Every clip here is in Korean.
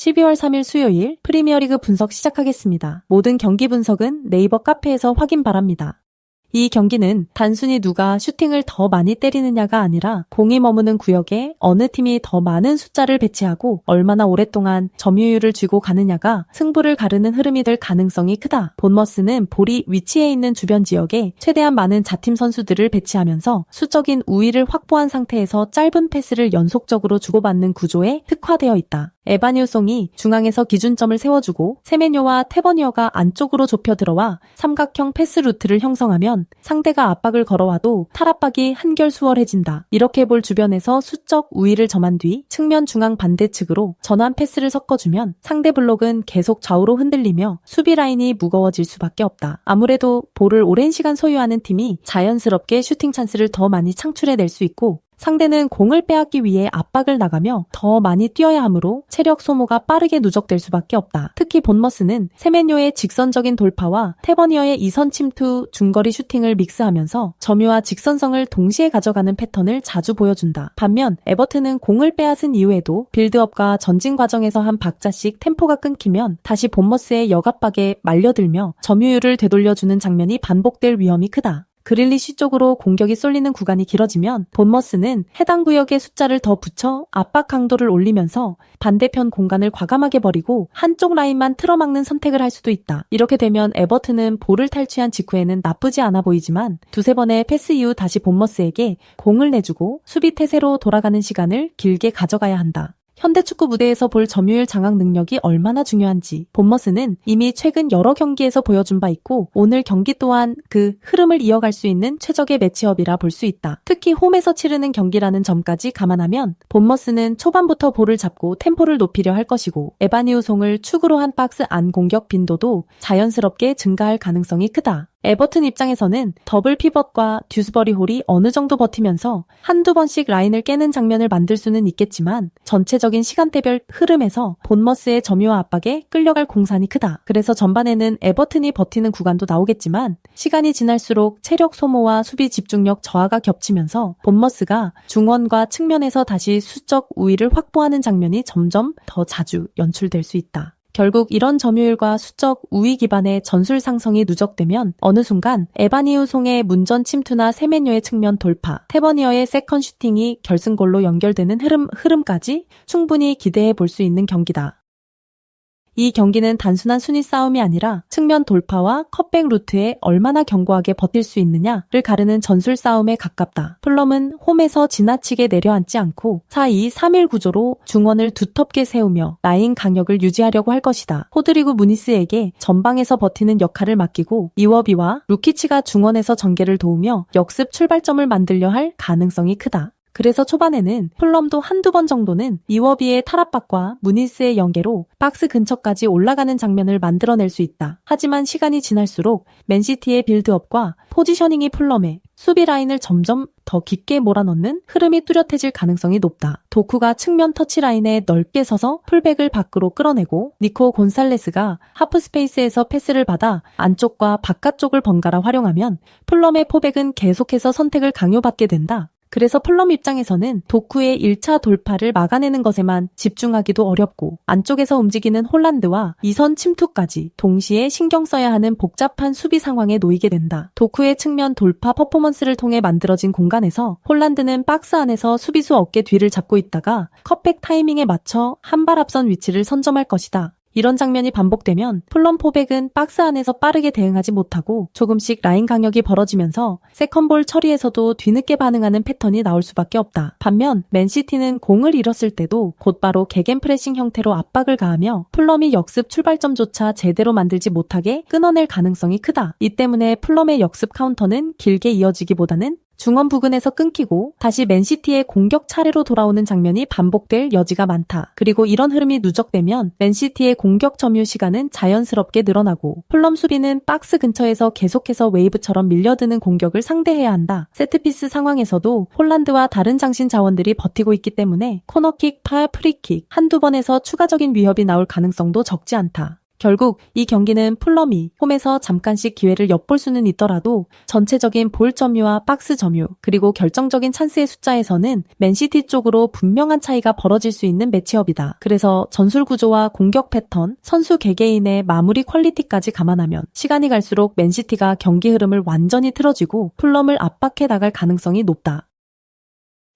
12월 3일 수요일 프리미어리그 분석 시작하겠습니다. 모든 경기 분석은 네이버 카페에서 확인 바랍니다. 이 경기는 단순히 누가 슈팅을 더 많이 때리느냐가 아니라 공이 머무는 구역에 어느 팀이 더 많은 숫자를 배치하고 얼마나 오랫동안 점유율을 쥐고 가느냐가 승부를 가르는 흐름이 될 가능성이 크다. 본머스는 볼이 위치해 있는 주변 지역에 최대한 많은 자팀 선수들을 배치하면서 수적인 우위를 확보한 상태에서 짧은 패스를 연속적으로 주고받는 구조에 특화되어 있다. 에바니우송이 중앙에서 기준점을 세워주고 세메뇨와 테버니어가 안쪽으로 좁혀 들어와 삼각형 패스 루트를 형성하면 상대가 압박을 걸어와도 탈압박이 한결 수월해진다. 이렇게 볼 주변에서 수적 우위를 점한 뒤 측면 중앙 반대측으로 전환 패스를 섞어주면 상대 블록은 계속 좌우로 흔들리며 수비 라인이 무거워질 수밖에 없다. 아무래도 볼을 오랜 시간 소유하는 팀이 자연스럽게 슈팅 찬스를 더 많이 창출해낼 수 있고 상대는 공을 빼앗기 위해 압박을 나가며 더 많이 뛰어야 하므로 체력 소모가 빠르게 누적될 수밖에 없다. 특히 본머스는 세메뇨의 직선적인 돌파와 테버니어의 이선 침투 중거리 슈팅을 믹스하면서 점유와 직선성을 동시에 가져가는 패턴을 자주 보여준다. 반면 에버튼은 공을 빼앗은 이후에도 빌드업과 전진 과정에서 한 박자씩 템포가 끊기면 다시 본머스의 역압박에 말려들며 점유율을 되돌려주는 장면이 반복될 위험이 크다. 그릴리시 쪽으로 공격이 쏠리는 구간이 길어지면 본머스는 해당 구역의 숫자를 더 붙여 압박 강도를 올리면서 반대편 공간을 과감하게 버리고 한쪽 라인만 틀어막는 선택을 할 수도 있다. 이렇게 되면 에버튼은 볼을 탈취한 직후에는 나쁘지 않아 보이지만 두세 번의 패스 이후 다시 본머스에게 공을 내주고 수비 태세로 돌아가는 시간을 길게 가져가야 한다. 현대축구 무대에서 볼 점유율 장악 능력이 얼마나 중요한지 본머스는 이미 최근 여러 경기에서 보여준 바 있고 오늘 경기 또한 그 흐름을 이어갈 수 있는 최적의 매치업이라 볼 수 있다. 특히 홈에서 치르는 경기라는 점까지 감안하면 본머스는 초반부터 볼을 잡고 템포를 높이려 할 것이고 에바니우송을 축으로 한 박스 안 공격 빈도도 자연스럽게 증가할 가능성이 크다. 에버튼 입장에서는 더블 피벗과 듀스버리 홀이 어느 정도 버티면서 한두 번씩 라인을 깨는 장면을 만들 수는 있겠지만 전체적인 시간대별 흐름에서 본머스의 점유와 압박에 끌려갈 공산이 크다. 그래서 전반에는 에버튼이 버티는 구간도 나오겠지만 시간이 지날수록 체력 소모와 수비 집중력 저하가 겹치면서 본머스가 중원과 측면에서 다시 수적 우위를 확보하는 장면이 점점 더 자주 연출될 수 있다. 결국 이런 점유율과 수적 우위 기반의 전술 상성이 누적되면 어느 순간 에바니우송의 문전 침투나 세메뇨의 측면 돌파, 테버니어의 세컨 슈팅이 결승골로 연결되는 흐름까지 충분히 기대해 볼 수 있는 경기다. 이 경기는 단순한 순위 싸움이 아니라 측면 돌파와 컷백 루트에 얼마나 견고하게 버틸 수 있느냐를 가르는 전술 싸움에 가깝다. 풀럼은 홈에서 지나치게 내려앉지 않고 4-2-3-1 구조로 중원을 두텁게 세우며 라인 강력을 유지하려고 할 것이다. 호드리구 무니스에게 전방에서 버티는 역할을 맡기고 이워비와 루키치가 중원에서 전개를 도우며 역습 출발점을 만들려 할 가능성이 크다. 그래서 초반에는 풀럼도 한두 번 정도는 이워비의 탈압박과 무니스의 연계로 박스 근처까지 올라가는 장면을 만들어낼 수 있다. 하지만 시간이 지날수록 맨시티의 빌드업과 포지셔닝이 풀럼의 수비 라인을 점점 더 깊게 몰아넣는 흐름이 뚜렷해질 가능성이 높다. 도쿠가 측면 터치라인에 넓게 서서 풀백을 밖으로 끌어내고 니코 곤살레스가 하프 스페이스에서 패스를 받아 안쪽과 바깥쪽을 번갈아 활용하면 풀럼의 포백은 계속해서 선택을 강요받게 된다. 그래서 풀럼 입장에서는 도쿠의 1차 돌파를 막아내는 것에만 집중하기도 어렵고 안쪽에서 움직이는 홀란드와 이선 침투까지 동시에 신경 써야 하는 복잡한 수비 상황에 놓이게 된다. 도쿠의 측면 돌파 퍼포먼스를 통해 만들어진 공간에서 홀란드는 박스 안에서 수비수 어깨 뒤를 잡고 있다가 컷백 타이밍에 맞춰 한 발 앞선 위치를 선점할 것이다. 이런 장면이 반복되면 풀럼 포백은 박스 안에서 빠르게 대응하지 못하고 조금씩 라인 강력이 벌어지면서 세컨볼 처리에서도 뒤늦게 반응하는 패턴이 나올 수밖에 없다. 반면 맨시티는 공을 잃었을 때도 곧바로 개겐프레싱 형태로 압박을 가하며 풀럼이 역습 출발점조차 제대로 만들지 못하게 끊어낼 가능성이 크다. 이 때문에 풀럼의 역습 카운터는 길게 이어지기보다는 중원 부근에서 끊기고 다시 맨시티의 공격 차례로 돌아오는 장면이 반복될 여지가 많다. 그리고 이런 흐름이 누적되면 맨시티의 공격 점유 시간은 자연스럽게 늘어나고 풀럼 수비는 박스 근처에서 계속해서 웨이브처럼 밀려드는 공격을 상대해야 한다. 세트피스 상황에서도 홀란드와 다른 장신 자원들이 버티고 있기 때문에 코너킥, 프리킥 한두 번에서 추가적인 위협이 나올 가능성도 적지 않다. 결국 이 경기는 풀럼이 홈에서 잠깐씩 기회를 엿볼 수는 있더라도 전체적인 볼 점유와 박스 점유 그리고 결정적인 찬스의 숫자에서는 맨시티 쪽으로 분명한 차이가 벌어질 수 있는 매치업이다. 그래서 전술 구조와 공격 패턴, 선수 개개인의 마무리 퀄리티까지 감안하면 시간이 갈수록 맨시티가 경기 흐름을 완전히 틀어쥐고 풀럼을 압박해 나갈 가능성이 높다.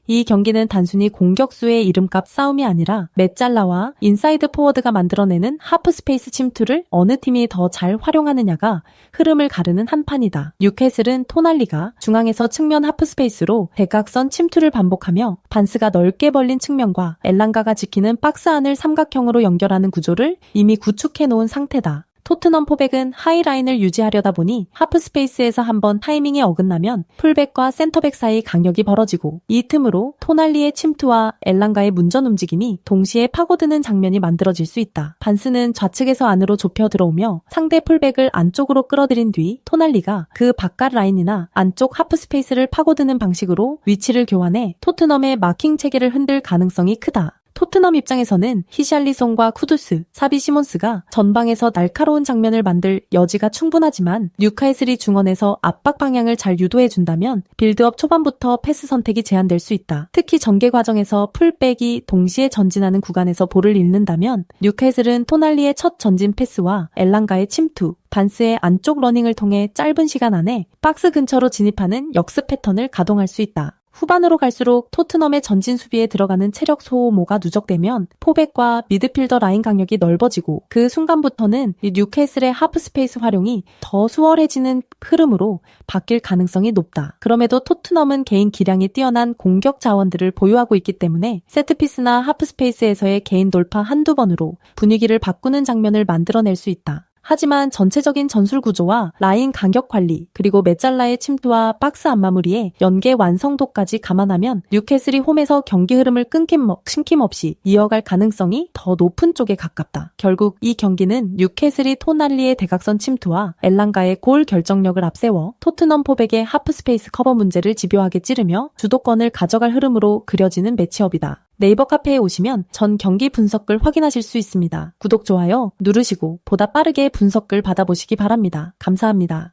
이 경기는 단순히 공격수의 이름값 싸움이 아니라 메잘라와 인사이드 포워드가 만들어내는 하프스페이스 침투를 어느 팀이 더 잘 활용하느냐가 흐름을 가르는 한판이다. 뉴캐슬은 토날리가 중앙에서 측면 하프스페이스로 대각선 침투를 반복하며 반스가 넓게 벌린 측면과 엘랑가가 지키는 박스 안을 삼각형으로 연결하는 구조를 이미 구축해 놓은 상태다. 토트넘 포백은 하이라인을 유지하려다 보니 하프스페이스에서 한번 타이밍이 어긋나면 풀백과 센터백 사이 강력이 벌어지고 이 틈으로 토날리의 침투와 엘랑가의 문전 움직임이 동시에 파고드는 장면이 만들어질 수 있다. 반스는 좌측에서 안으로 좁혀 들어오며 상대 풀백을 안쪽으로 끌어들인 뒤 토날리가 그 바깥 라인이나 안쪽 하프스페이스를 파고드는 방식으로 위치를 교환해 토트넘의 마킹 체계를 흔들 가능성이 크다. 토트넘 입장에서는 히샬리송과 쿠두스, 사비 시몬스가 전방에서 날카로운 장면을 만들 여지가 충분하지만 뉴카슬이 중원에서 압박 방향을 잘 유도해준다면 빌드업 초반부터 패스 선택이 제한될 수 있다. 특히 전개 과정에서 풀백이 동시에 전진하는 구간에서 볼을 잃는다면 뉴카슬은 토날리의 첫 전진 패스와 엘랑가의 침투, 반스의 안쪽 러닝을 통해 짧은 시간 안에 박스 근처로 진입하는 역습 패턴을 가동할 수 있다. 후반으로 갈수록 토트넘의 전진 수비에 들어가는 체력 소모가 누적되면 포백과 미드필더 라인 간격이 넓어지고 그 순간부터는 뉴캐슬의 하프스페이스 활용이 더 수월해지는 흐름으로 바뀔 가능성이 높다. 그럼에도 토트넘은 개인 기량이 뛰어난 공격 자원들을 보유하고 있기 때문에 세트피스나 하프스페이스에서의 개인 돌파 한두 번으로 분위기를 바꾸는 장면을 만들어낼 수 있다. 하지만 전체적인 전술 구조와 라인 간격 관리, 그리고 메잘라의 침투와 박스 안마무리의 연계 완성도까지 감안하면 뉴캐슬이 홈에서 경기 흐름을 끊김없이 이어갈 가능성이 더 높은 쪽에 가깝다. 결국 이 경기는 뉴캐슬이 토날리의 대각선 침투와 엘랑가의 골 결정력을 앞세워 토트넘 포백의 하프스페이스 커버 문제를 집요하게 찌르며 주도권을 가져갈 흐름으로 그려지는 매치업이다. 네이버 카페에 오시면 전 경기 분석글 확인하실 수 있습니다. 구독, 좋아요 누르시고 보다 빠르게 분석글 받아보시기 바랍니다. 감사합니다.